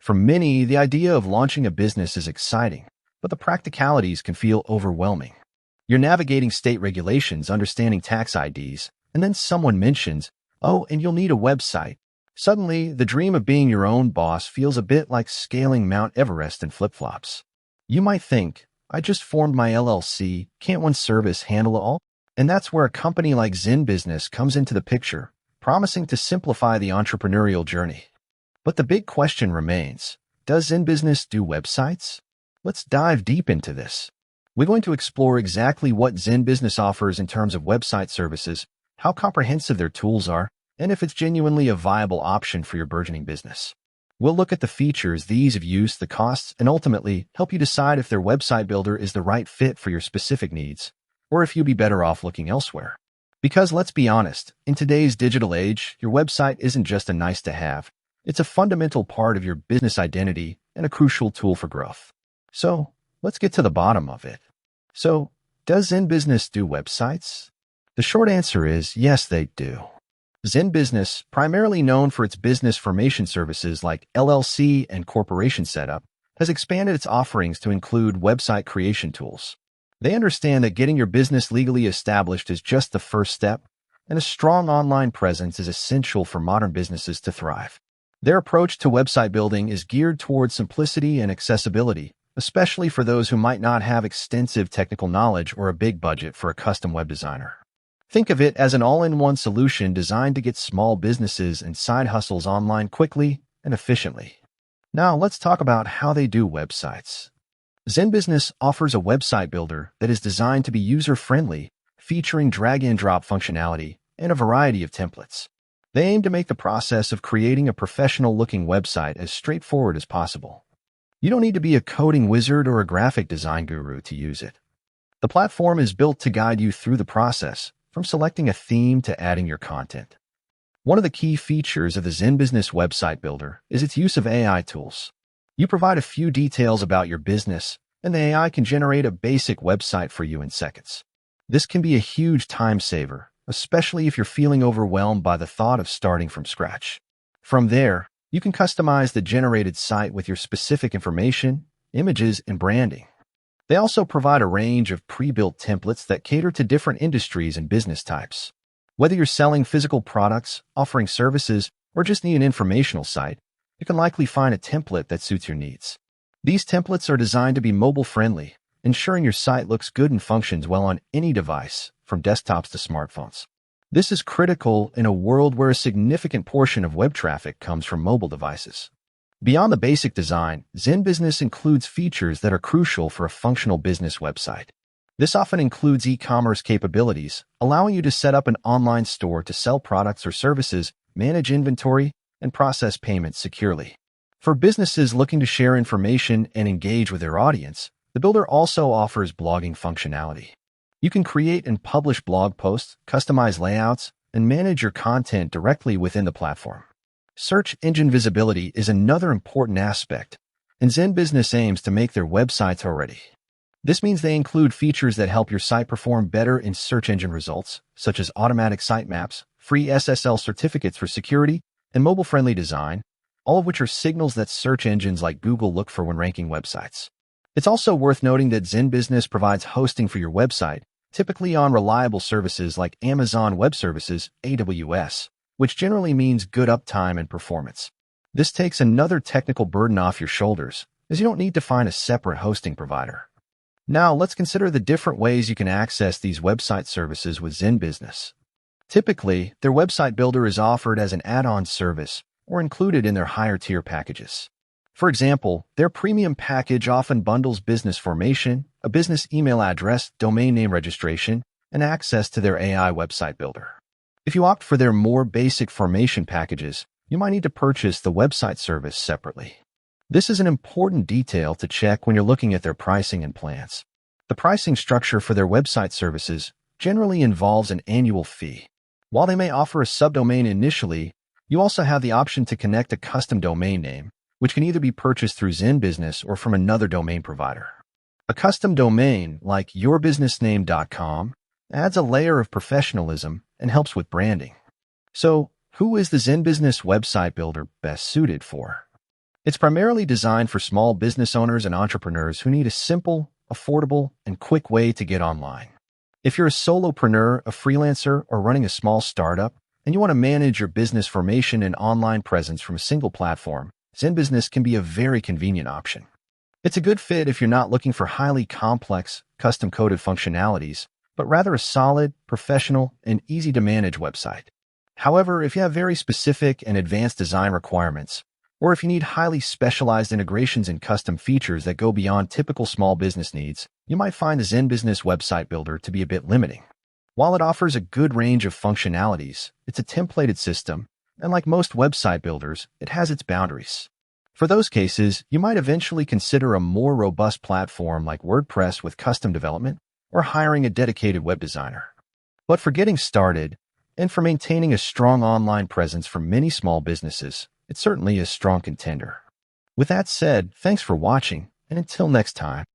For many, the idea of launching a business is exciting, but the practicalities can feel overwhelming. You're navigating state regulations, understanding tax IDs, and then someone mentions, "Oh, and you'll need a website." Suddenly, the dream of being your own boss feels a bit like scaling Mount Everest in flip-flops. You might think, "I just formed my LLC, can't one service handle it all?" And that's where a company like ZenBusiness comes into the picture, promising to simplify the entrepreneurial journey. But the big question remains, does ZenBusiness do websites? Let's dive deep into this. We're going to explore exactly what ZenBusiness offers in terms of website services, how comprehensive their tools are, and if it's genuinely a viable option for your burgeoning business. We'll look at the features, the ease of use, the costs, and ultimately help you decide if their website builder is the right fit for your specific needs, or if you'd be better off looking elsewhere. Because let's be honest, in today's digital age, your website isn't just a nice-to-have. It's a fundamental part of your business identity and a crucial tool for growth. So, let's get to the bottom of it. So, does ZenBusiness do websites? The short answer is yes, they do. ZenBusiness, primarily known for its business formation services like LLC and corporation setup, has expanded its offerings to include website creation tools. They understand that getting your business legally established is just the first step, and a strong online presence is essential for modern businesses to thrive. Their approach to website building is geared towards simplicity and accessibility, especially for those who might not have extensive technical knowledge or a big budget for a custom web designer. Think of it as an all-in-one solution designed to get small businesses and side hustles online quickly and efficiently. Now, let's talk about how they do websites. ZenBusiness offers a website builder that is designed to be user-friendly, featuring drag-and-drop functionality and a variety of templates. They aim to make the process of creating a professional-looking website as straightforward as possible. You don't need to be a coding wizard or a graphic design guru to use it. The platform is built to guide you through the process, from selecting a theme to adding your content. One of the key features of the ZenBusiness website builder is its use of AI tools. You provide a few details about your business, and the AI can generate a basic website for you in seconds. This can be a huge time saver, especially if you're feeling overwhelmed by the thought of starting from scratch. From there, you can customize the generated site with your specific information, images, and branding. They also provide a range of pre-built templates that cater to different industries and business types. Whether you're selling physical products, offering services, or just need an informational site, you can likely find a template that suits your needs. These templates are designed to be mobile-friendly, ensuring your site looks good and functions well on any device, from desktops to smartphones. This is critical in a world where a significant portion of web traffic comes from mobile devices. Beyond the basic design, ZenBusiness includes features that are crucial for a functional business website. This often includes e-commerce capabilities, allowing you to set up an online store to sell products or services, manage inventory, and process payments securely. For businesses looking to share information and engage with their audience, the builder also offers blogging functionality. You can create and publish blog posts, customize layouts, and manage your content directly within the platform. Search engine visibility is another important aspect, and ZenBusiness aims to make their websites already. This means they include features that help your site perform better in search engine results, such as automatic sitemaps, free SSL certificates for security, and mobile-friendly design, all of which are signals that search engines like Google look for when ranking websites. It's also worth noting that ZenBusiness provides hosting for your website, typically on reliable services like Amazon Web Services, AWS, which generally means good uptime and performance. This takes another technical burden off your shoulders, as you don't need to find a separate hosting provider. Now, let's consider the different ways you can access these website services with ZenBusiness. Typically, their website builder is offered as an add-on service or included in their higher-tier packages. For example, their premium package often bundles business formation, a business email address, domain name registration, and access to their AI website builder. If you opt for their more basic formation packages, you might need to purchase the website service separately. This is an important detail to check when you're looking at their pricing and plans. The pricing structure for their website services generally involves an annual fee. While they may offer a subdomain initially, you also have the option to connect a custom domain name, which can either be purchased through ZenBusiness or from another domain provider. A custom domain, like yourbusinessname.com, adds a layer of professionalism and helps with branding. So, who is the ZenBusiness website builder best suited for? It's primarily designed for small business owners and entrepreneurs who need a simple, affordable, and quick way to get online. If you're a solopreneur, a freelancer, or running a small startup, and you want to manage your business formation and online presence from a single platform, ZenBusiness can be a very convenient option. It's a good fit if you're not looking for highly complex, custom-coded functionalities, but rather a solid, professional, and easy-to-manage website. However, if you have very specific and advanced design requirements, or if you need highly specialized integrations and custom features that go beyond typical small business needs, you might find the ZenBusiness website builder to be a bit limiting. While it offers a good range of functionalities, it's a templated system, and like most website builders, it has its boundaries. For those cases, you might eventually consider a more robust platform like WordPress with custom development, or hiring a dedicated web designer. But for getting started, and for maintaining a strong online presence for many small businesses, it's certainly a strong contender. With that said, thanks for watching, and until next time.